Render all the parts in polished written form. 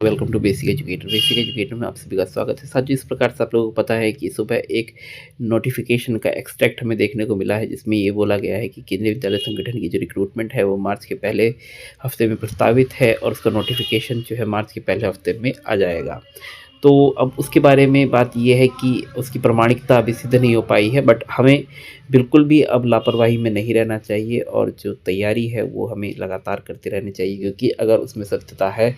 Welcome to basic educator. Basic educator में आप सभी का स्वागत है। साथियों, इस प्रकार से आप लोगों को पता है कि सुबह एक नोटिफिकेशन का एक्सट्रैक्ट हमें देखने को मिला है, जिसमें ये बोला गया है कि केंद्रीय विद्यालय संगठन की जो रिक्रूटमेंट है वो मार्च के पहले हफ्ते में प्रस्तावित है और उसका नोटिफिकेशन जो है मार्च के पहले हफ्ते में आ जाएगा। तो अब उसके बारे में बात ये है कि उसकी प्रामाणिकता अभी सिद्ध नहीं हो पाई है, बट हमें बिल्कुल भी अब लापरवाही में नहीं रहना चाहिए और जो तैयारी है वो हमें लगातार करते रहनी चाहिए, क्योंकि अगर उसमें सत्यता है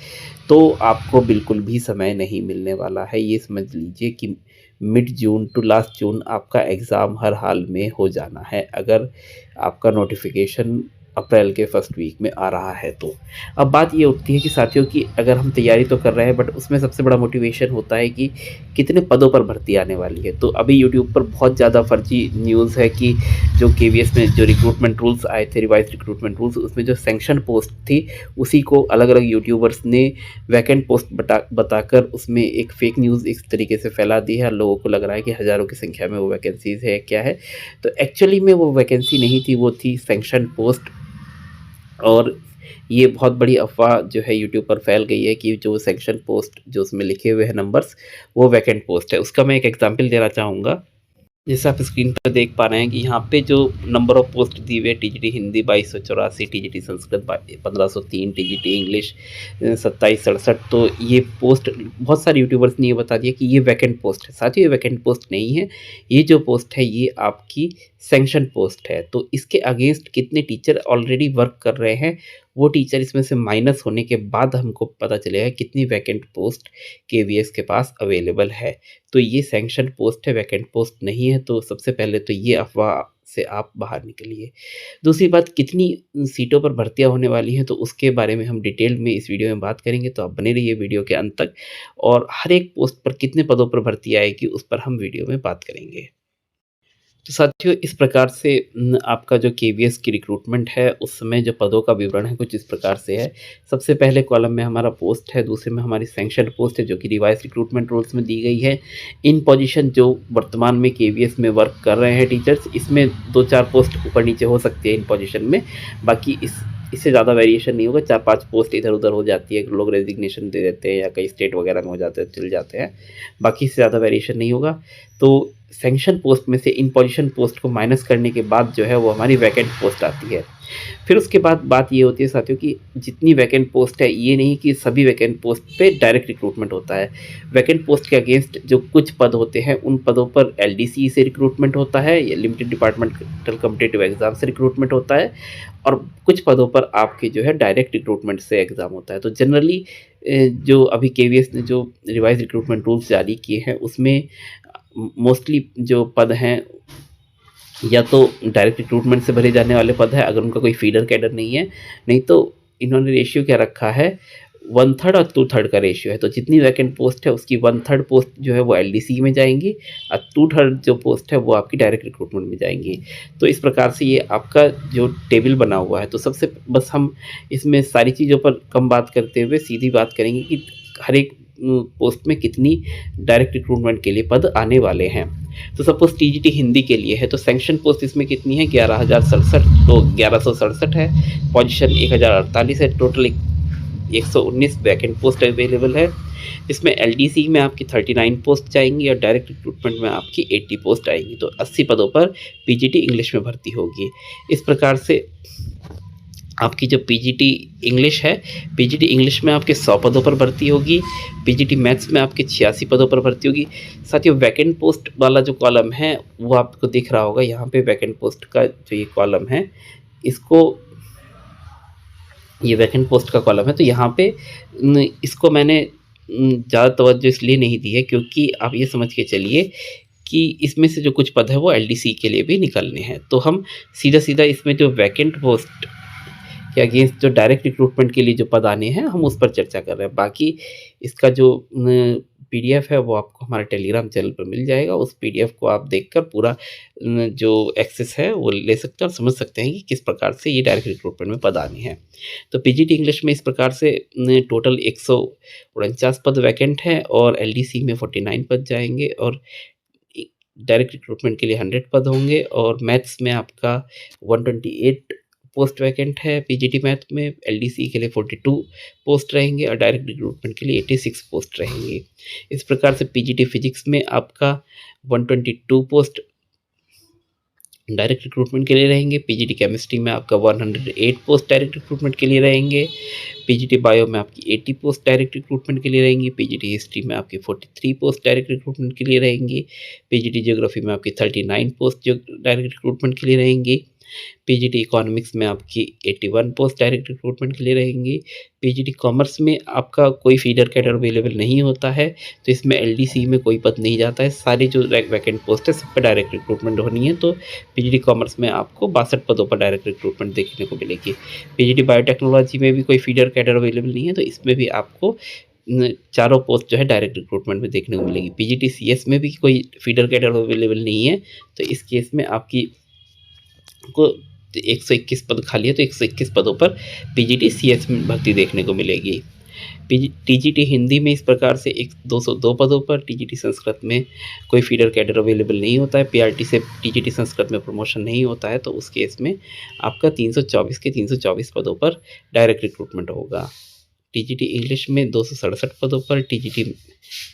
तो आपको बिल्कुल भी समय नहीं मिलने वाला है। ये समझ लीजिए कि मिड जून टू लास्ट जून आपका एग्ज़ाम हर हाल में हो जाना है, अगर आपका नोटिफिकेशन अप्रैल के फर्स्ट वीक में आ रहा है तो। अब बात ये उठती है कि साथियों की अगर हम तैयारी तो कर रहे हैं, बट उसमें सबसे बड़ा मोटिवेशन होता है कि कितने पदों पर भर्ती आने वाली है। तो अभी यूट्यूब पर बहुत ज़्यादा फर्जी न्यूज़ है कि जो केवीएस में जो रिक्रूटमेंट रूल्स आए थे, रिवाइज रिक्रूटमेंट रूल्स, उसमें जो सैंक्शन पोस्ट थी उसी को अलग अलग यूट्यूबर्स ने वैकेंट पोस्ट बताकर उसमें एक फेक न्यूज़ इस तरीके से फैला दी है। लोगों को लग रहा है कि हज़ारों की संख्या में वो वैकेंसीज़ है, क्या है। तो एक्चुअली में वो वैकेंसी नहीं थी, वो थी सैंक्शन पोस्ट। और ये बहुत बड़ी अफ़वाह जो है यूट्यूब पर फैल गई है कि जो सेक्शन पोस्ट जो उसमें लिखे हुए हैं नंबर्स, वो वैकेंट पोस्ट है। उसका मैं एक एग्जांपल देना चाहूँगा। जैसे आप स्क्रीन पर देख पा रहे हैं कि यहाँ पे जो नंबर ऑफ पोस्ट दी हुई है, TGT Hindi 2284, TGT Sanskrit 1503, TGT English 2767। तो ये पोस्ट बहुत सारे यूट्यूबर्स ने ये बता दिया कि ये वैकेंट पोस्ट है। साथ ही ये वैकेंट पोस्ट नहीं है, ये जो पोस्ट है ये आपकी सैंक्शन पोस्ट है। तो इसके अगेंस्ट कितने टीचर ऑलरेडी वर्क कर रहे हैं, वो टीचर इसमें से माइनस होने के बाद हमको पता चलेगा कितनी वैकेंट पोस्ट केवीएस के पास अवेलेबल है। तो ये सैंक्शन पोस्ट है, वैकेंट पोस्ट नहीं है। तो सबसे पहले तो ये अफ़वाह से आप बाहर निकलिए। दूसरी बात, कितनी सीटों पर भर्तियाँ होने वाली हैं, तो उसके बारे में हम डिटेल में इस वीडियो में बात करेंगे, तो आप बने रहिए वीडियो के अंत तक। और हर एक पोस्ट पर कितने पदों पर भर्ती आएगी उस पर हम वीडियो में बात करेंगे। तो साथियों, इस प्रकार से आपका जो केवीएस की रिक्रूटमेंट है उस समय जो पदों का विवरण है कुछ इस प्रकार से है। सबसे पहले कॉलम में हमारा पोस्ट है, दूसरे में हमारी सैंक्शन पोस्ट है जो कि रिवाइज रिक्रूटमेंट रूल्स में दी गई है। इन पोजीशन जो वर्तमान में केवीएस में वर्क कर रहे हैं टीचर्स, इसमें 2-4 पोस्ट ऊपर नीचे हो सकती है इन पोजीशन में। बाकी इससे ज़्यादा वेरिएशन नहीं होगा। 4-5 पोस्ट इधर-उधर हो जाती है, लोग रेजिग्नेशन दे देते हैं या कई स्टेट वगैरह में हो जाते हैं, चले जाते हैं। बाकी इससे ज़्यादा वेरिएशन नहीं होगा। तो सैंक्शन पोस्ट में से इन पोजीशन पोस्ट को माइनस करने के बाद जो है वो हमारी वैकेंट पोस्ट आती है। फिर उसके बाद बात ये होती है साथियों कि जितनी वैकेंट पोस्ट है, ये नहीं कि सभी वैकेंट पोस्ट पे डायरेक्ट रिक्रूटमेंट होता है। वैकेंट पोस्ट के अगेंस्ट जो कुछ पद होते हैं उन पदों पर एलडीसी से रिक्रूटमेंट होता है या लिमिटेड डिपार्टमेंटल कॉम्पिटिटिव एग्जाम से रिक्रूटमेंट होता है, और कुछ पदों पर आपके जो है डायरेक्ट रिक्रूटमेंट से एग्ज़ाम होता है। तो जनरली जो अभी केवीएस ने जो रिवाइज रिक्रूटमेंट रूल्स जारी किए हैं उसमें मोस्टली जो पद हैं या तो डायरेक्ट रिक्रूटमेंट से भरे जाने वाले पद हैं, अगर उनका कोई फीडर कैडर नहीं है। नहीं तो इन्होंने रेशियो क्या रखा है, 1/3 और 2/3 का रेशियो है। तो जितनी वैकेंट पोस्ट है उसकी 1/3 पोस्ट जो है वो एलडीसी में जाएंगी और 2/3 जो पोस्ट है वो आपकी डायरेक्ट रिक्रूटमेंट में जाएंगी। तो इस प्रकार से ये आपका जो टेबल बना हुआ है। तो सबसे बस हम इसमें सारी चीज़ों पर कम बात करते हुए सीधी बात करेंगे कि हर एक पोस्ट में कितनी डायरेक्ट रिक्रूटमेंट के लिए पद आने वाले हैं। तो सपोज़ टीजीटी हिंदी के लिए है तो सैंक्शन पोस्ट इसमें कितनी है, 11,067। तो 1167 है, पोजीशन 1048 है, टोटल 119 वैकेंट पोस्ट अवेलेबल है। इसमें एलडीसी में आपकी 39 पोस्ट जाएंगी और डायरेक्ट रिक्रूटमेंट में आपकी 80 पोस्ट आएंगी। तो 80 पदों पर पीजीटी इंग्लिश में भर्ती होगी। इस प्रकार से आपकी जो पीजीटी इंग्लिश है, पीजीटी इंग्लिश में आपके 100 पदों पर भर्ती होगी। पीजीटी मैथ्स में आपके 86 पदों पर भर्ती होगी। साथियों, वैकेंट पोस्ट वाला जो कॉलम है वो आपको दिख रहा होगा यहाँ पे। वैकेंट पोस्ट का जो ये कॉलम है, इसको ये वैकेंट पोस्ट का कॉलम है। तो यहाँ पे इसको मैंने ज़्यादा तवज्जो इसलिए नहीं दी है क्योंकि आप ये समझ के चलिए कि इसमें से जो कुछ पद है वो एलडीसी के लिए भी निकलने हैं। तो हम सीधा इसमें जो वैकेंट पोस्ट के अगेंस्ट जो डायरेक्ट रिक्रूटमेंट के लिए जो पद आने हैं हम उस पर चर्चा कर रहे हैं। बाकी इसका जो पीडीएफ है वो आपको हमारे टेलीग्राम चैनल पर मिल जाएगा। उस पीडीएफ को आप देखकर पूरा जो एक्सेस है वो ले सकते हैं और समझ सकते हैं कि किस प्रकार से ये डायरेक्ट रिक्रूटमेंट में पद आने हैं। तो पीजीटी इंग्लिश में इस प्रकार से टोटल 149 पद वैकेंट हैं और एलडीसी में 49 पद जाएंगे और डायरेक्ट रिक्रूटमेंट के लिए 100 पद होंगे। और मैथ्स में आपका 128 पोस्ट वैकेंट है पीजीटी मैथ में। एलडीसी के लिए 42 पोस्ट रहेंगे और डायरेक्ट रिक्रूटमेंट के लिए 86 पोस्ट रहेंगे। इस प्रकार से पीजीटी फिजिक्स में आपका 122 पोस्ट डायरेक्ट रिक्रूटमेंट के लिए रहेंगे। पीजीटी केमिस्ट्री में आपका 108 पोस्ट डायरेक्ट रिक्रूटमेंट के लिए रहेंगे। पीजीटी बायो में आपकी 80 पोस्ट डायरेक्ट रिक्रूटमेंट के लिए रहेंगी। पीजीटी हिस्ट्री में आपकी 43 पोस्ट डायरेक्ट रिक्रूटमेंट के लिए रहेंगी। पीजीटी ज्योग्राफी में आपकी 39 पोस्ट जो डायरेक्ट रिक्रूटमेंट के लिए रहेंगी। पीजीटी इकोनॉमिक्स में आपकी 81 पोस्ट डायरेक्ट रिक्रूटमेंट के लिए रहेंगी। पीजीटी कॉमर्स में आपका कोई फीडर कैडर अवेलेबल नहीं होता है, तो इसमें एलडीसी में कोई पद नहीं जाता है। सारी जो वैकेंट पोस्ट है सब पे डायरेक्ट रिक्रूटमेंट होनी है। तो पीजीटी कॉमर्स में आपको 62 पदों पर डायरेक्ट रिक्रूटमेंट देखने को मिलेगी। पीजीटी बायोटेक्नोलॉजी में भी कोई फीडर कैडर अवेलेबल नहीं है, तो इसमें भी आपको चारों पोस्ट जो है डायरेक्ट रिक्रूटमेंट में देखने को मिलेगी। पीजीटी सीएस में भी कोई फीडर कैडर अवेलेबल नहीं है, तो इस केस में आपकी को 121 पद खाली है, तो 121 पदों पर पीजीटी सीएस में भर्ती देखने को मिलेगी। टीजीटी हिंदी में इस प्रकार से 202 पदों पर, टीजीटी संस्कृत में कोई फीडर कैडर अवेलेबल नहीं होता है, पीआरटी से टीजीटी संस्कृत में प्रमोशन नहीं होता है, तो उस केस में आपका 324 के 324 पदों पर डायरेक्ट रिक्रूटमेंट होगा। टीजीटी इंग्लिश में 267 पदों पर, टीजीटी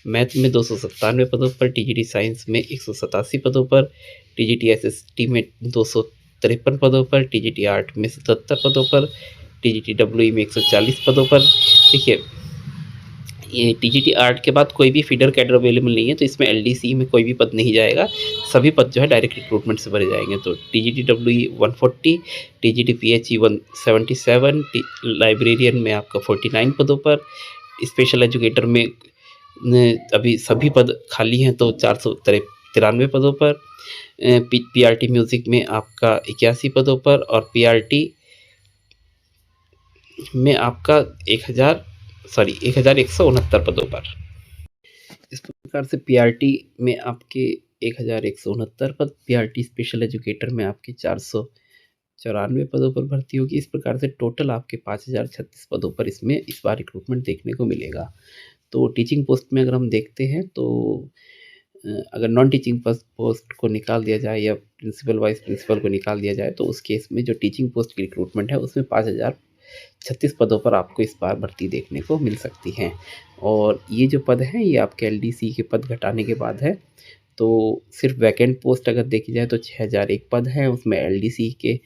मैथ में 297 पदों पर, टीजीटी साइंस में 187 पदों पर, टीजीटी एसएसटी में 253 पदों पर, टीजीटी आर्ट में 77 पदों पर, टीजीटी डब्ल्यूई में 140 पदों पर। देखिए, ये टीजीटी आर्ट के बाद कोई भी फीडर कैडर अवेलेबल नहीं है, तो इसमें एलडीसी में कोई भी पद नहीं जाएगा, सभी पद जो है डायरेक्ट रिक्रूटमेंट से भरे जाएंगे। तो TGT WE 140, TGT PHE 177, librarian में आपका 49 पदों पर, स्पेशल एजुकेटर में अभी सभी पद खाली हैं, तो 493 पदों पर, पीआरटी म्यूज़िक में आपका 81 पदों पर, और पीआरटी में आपका 1169 पदों पर। इस प्रकार से पीआरटी में आपके 1169 पद, पीआरटी स्पेशल एजुकेटर में आपके 494 पदों पर भर्ती होगी। इस प्रकार से टोटल आपके 5036 पदों पर इसमें इस बार रिक्रूटमेंट देखने को मिलेगा। तो टीचिंग पोस्ट में अगर हम देखते हैं, तो अगर नॉन टीचिंग पोस्ट को निकाल दिया जाए या प्रिंसिपल वाइस प्रिंसिपल को निकाल दिया जाए, तो उस केस में जो टीचिंग पोस्ट की रिक्रूटमेंट है उसमें 5036 पदों पर आपको इस बार भर्ती देखने को मिल सकती हैं। और ये जो पद हैं ये आपके एलडीसी के पद घटाने के बाद है। तो सिर्फ वैकेंट पोस्ट अगर देखी जाए तो 6001 पद है, उसमें एलडीसी के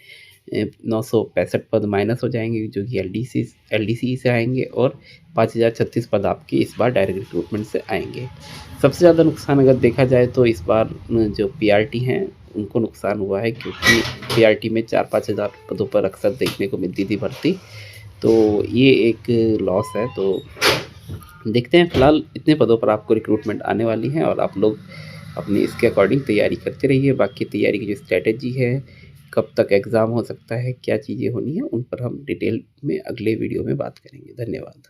965 पद माइनस हो जाएंगे जो कि एलडीसी से आएंगे, और 5036 पद आपके इस बार डायरेक्ट रिक्रूटमेंट से आएंगे। सबसे ज़्यादा नुकसान अगर देखा जाए तो इस बार जो पीआरटी हैं उनको नुकसान हुआ है, क्योंकि पीआरटी में 4-5 हज़ार पदों पर अक्सर देखने को मिलती थी भर्ती, तो ये एक लॉस है। तो देखते हैं, फ़िलहाल इतने पदों पर आपको रिक्रूटमेंट आने वाली हैं, और आप लोग अपनी इसके अकॉर्डिंग तैयारी करते रहिए। बाकी तैयारी की जो स्ट्रैटेजी है, कब तक एग्ज़ाम हो सकता है, क्या चीज़ें होनी है, उन पर हम डिटेल में अगले वीडियो में बात करेंगे। धन्यवाद।